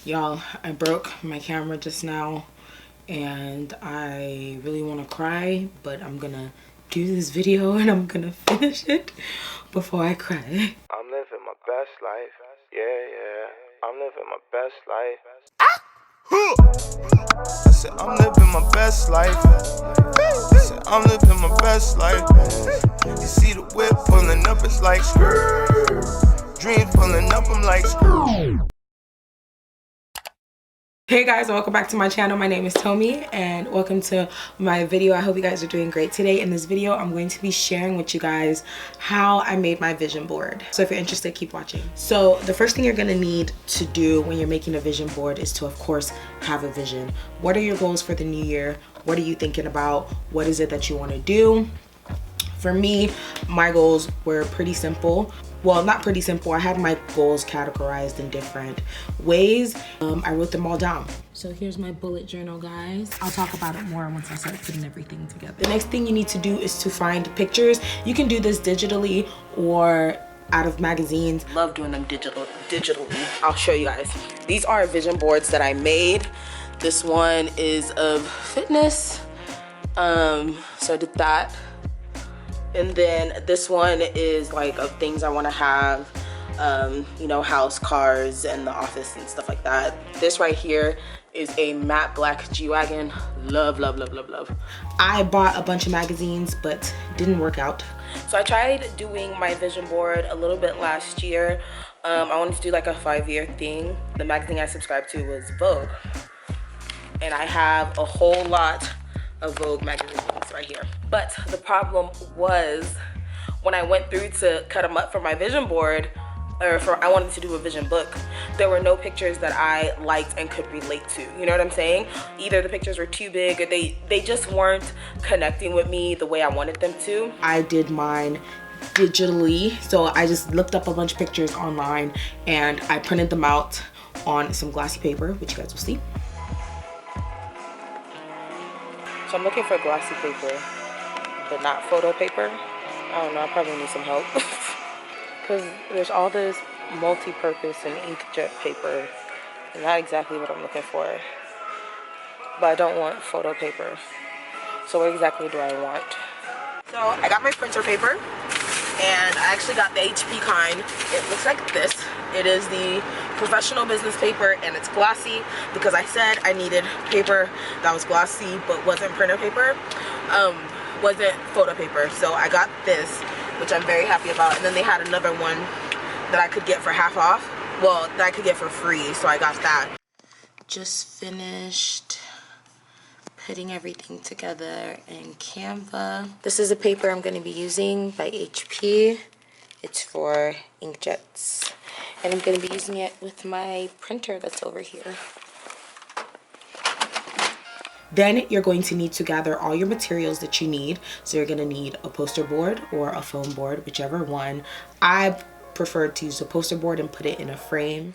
Y'all, I broke my camera just now and I really want to cry, but I'm gonna do this video and I'm gonna finish it before I cry. I'm living my best life. Yeah. I'm living my best life. I said I'm living my best life. I said I'm living my best life. You see the whip pulling up, it's like dreams pulling up, I'm like Hey guys, welcome back to my channel. My name is Tomi and welcome to my video. I hope you guys are doing great today. In this video, I'm going to be sharing with you guys how I made my vision board. So if you're interested, keep watching. So the first thing you're gonna need to do when you're making a vision board is to, of course, have a vision. What are your goals for the new year? What are you thinking about? What is it that you want to do? For me, my goals were pretty simple. Well, not pretty simple. I had my goals categorized in different ways. I wrote them all down. So here's my bullet journal, guys. I'll talk about it more once I start putting everything together. The next thing you need to do is to find pictures. You can do this digitally or out of magazines. Love doing them digitally. I'll show you guys. These are vision boards that I made. This one is of fitness. So I did that. And then this one is like of things I want to have, you know, house, cars, and the office and stuff like that. This right here is a matte black G-Wagon. Love, love, love, love, love. I bought a bunch of magazines, but didn't work out. So I tried doing my vision board a little bit last year. I wanted to do like a 5-year thing. The magazine I subscribed to was Vogue. And I have a whole lot of Vogue magazines right here. But the problem was when I went through to cut them up for my vision board, I wanted to do a vision book, there were no pictures that I liked and could relate to. You know what I'm saying? Either the pictures were too big or they just weren't connecting with me the way I wanted them to. I did mine digitally, so I just looked up a bunch of pictures online and I printed them out on some glossy paper, which you guys will see. So I'm looking for glossy paper, but not photo paper. I don't know, I probably need some help. Because there's all this multi-purpose and inkjet paper. Not exactly what I'm looking for. But I don't want photo paper. So what exactly do I want? So I got my printer paper. And I actually got the HP kind. It looks like this. It is the professional business paper and it's glossy because I said I needed paper that was glossy but wasn't printer paper, wasn't photo paper. So I got this, which I'm very happy about. And then they had another one that I could get for half off. Well, that I could get for free, so I got that. Just finished putting everything together in Canva. This is a paper I'm going to be using by HP. It's for inkjets. And I'm going to be using it with my printer that's over here. Then you're going to need to gather all your materials that you need. So you're going to need a poster board or a foam board, whichever one. I prefer to use a poster board and put it in a frame.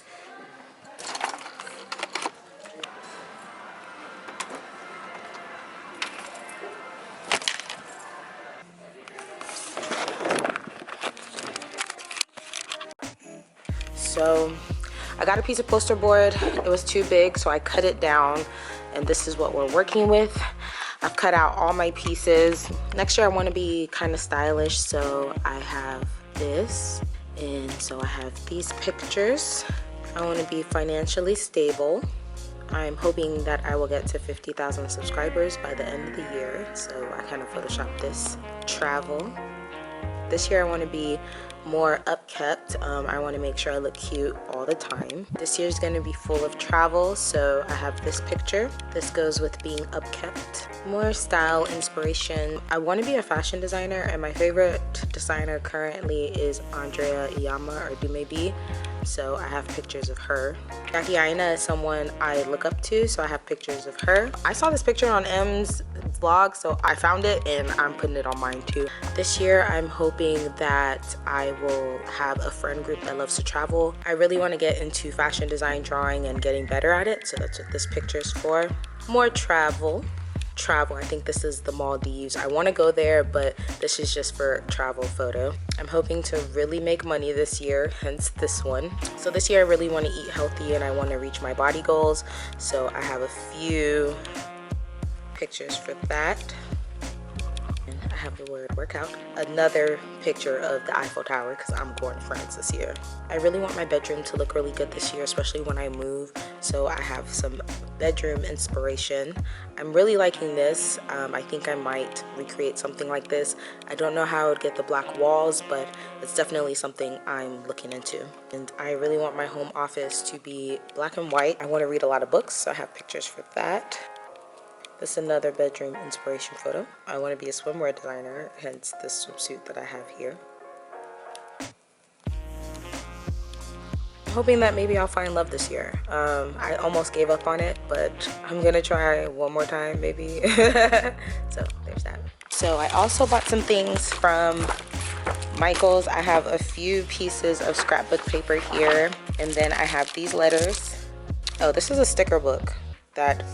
So I got a piece of poster board. It was too big, so I cut it down, and this is what we're working with. I've cut out all my pieces. Next year I want to be kind of stylish, so I have this, and so I have these pictures. I want to be financially stable. I'm hoping that I will get to 50,000 subscribers by the end of the year, so I kind of photoshopped this. Travel. This year I want to be more upkept. I want to make sure I look cute all the time. This year is going to be full of travel, so I have this picture. This goes with being upkept. More style inspiration. I want to be a fashion designer, and my favorite designer currently is Andrea Iyama or Dumebi. So I have pictures of her. Jackie Aina is someone I look up to, so I have pictures of her. I saw this picture on M's vlog, so I found it and I'm putting it on mine too. This year I'm hoping that I will have a friend group that loves to travel. I really want to get into fashion design, drawing, and getting better at it, so that's what this picture is for. More travel. travel. I think this is the Maldives. I want to go there, but this is just for travel photo. I'm hoping to really make money this year, hence this one. So this year I really want to eat healthy and I want to reach my body goals. So I have a few pictures for that. I have the word workout. Another picture of the Eiffel Tower because I'm going to France this year. I really want my bedroom to look really good this year, especially when I move. So I have some bedroom inspiration. I'm really liking this. I think I might recreate something like this. I don't know how I would get the black walls, but it's definitely something I'm looking into. And I really want my home office to be black and white. I want to read a lot of books, so I have pictures for that. This is another bedroom inspiration photo. I want to be a swimwear designer, hence this swimsuit that I have here. I'm hoping that maybe I'll find love this year. I almost gave up on it, but I'm gonna try one more time maybe. So there's that. So I also bought some things from Michael's. I have a few pieces of scrapbook paper here, and then I have these letters. Oh, this is a sticker book that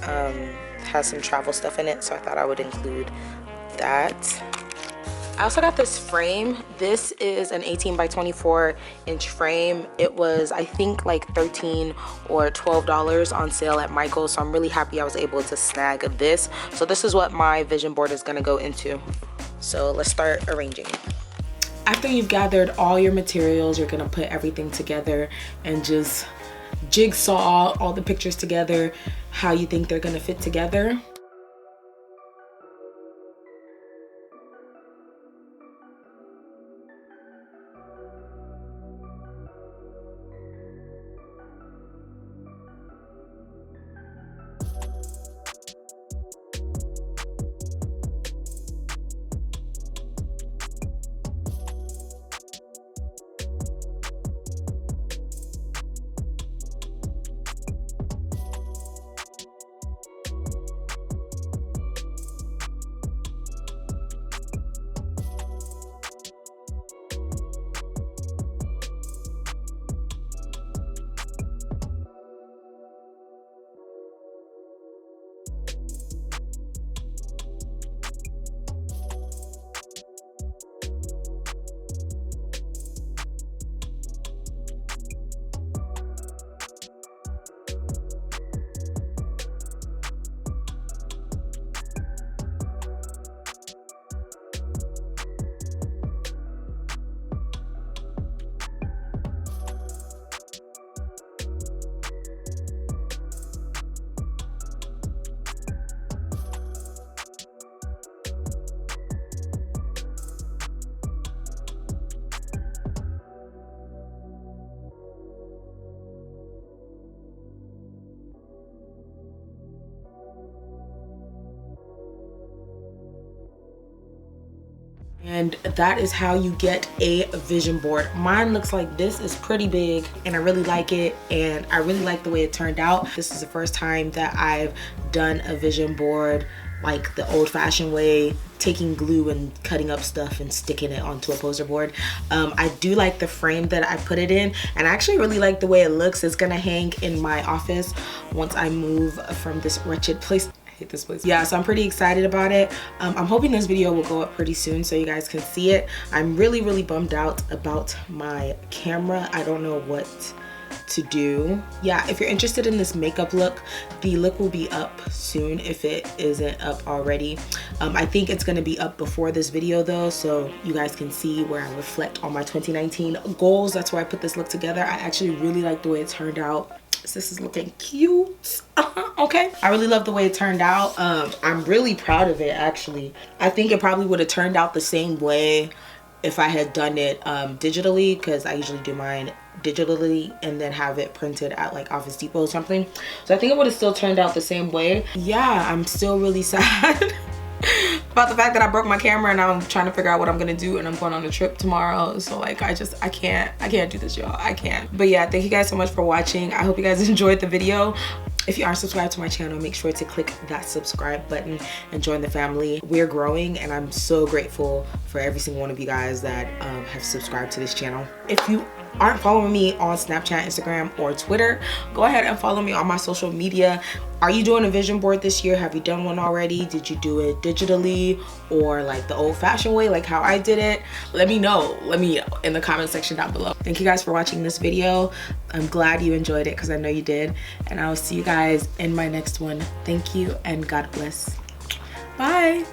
has some travel stuff in it, so I thought I would include that. I also got this frame. This is an 18 by 24 inch frame. It was, I think, like $13 or $12 on sale at Michael's, so I'm really happy I was able to snag this. So this is what my vision board is gonna go into. So let's start arranging. After you've gathered all your materials, you're gonna put everything together and just jigsaw all the pictures together how you think they're gonna fit together. And that is how you get a vision board. Mine looks like this. Is pretty big and I really like it, and I really like the way it turned out. This is the first time that I've done a vision board like the old-fashioned way, taking glue and cutting up stuff and sticking it onto a poster board. I do like the frame that I put it in, and I actually really like the way it looks. It's gonna hang in my office once I move from this wretched place. I hate this place. Yeah, so I'm pretty excited about it. I'm hoping this video will go up pretty soon so you guys can see it. I'm really bummed out about my camera. I don't know what to do. Yeah, if you're interested in this makeup look, the look will be up soon if it isn't up already. I think it's going to be up before this video though, so you guys can see where I reflect on my 2019 goals. That's why I put this look together. I actually really like the way it turned out. This is looking cute. Okay, I really love the way it turned out. I'm really proud of it actually. I think it probably would have turned out the same way if I had done it digitally, because I usually do mine digitally and then have it printed at like Office Depot or something. So I think it would have still turned out the same way. Yeah, I'm still really sad about the fact that I broke my camera and I'm trying to figure out what I'm gonna do, and I'm going on a trip tomorrow. So like I can't do this, y'all. I can't. But yeah, thank you guys so much for watching. I hope you guys enjoyed the video. If you aren't subscribed to my channel, make sure to click that subscribe button and join the family. We're growing and I'm so grateful for every single one of you guys that have subscribed to this channel. If you aren't following me on Snapchat, Instagram, or Twitter, go ahead and follow me on my social media. Are you doing a vision board this year? Have you done one already? Did you do it digitally or like the old-fashioned way, like how I did it? Let me know. Let me know in the comment section down below. Thank you guys for watching this video. I'm glad you enjoyed it because I know you did. And I will see you guys in my next one. Thank you and God bless. Bye.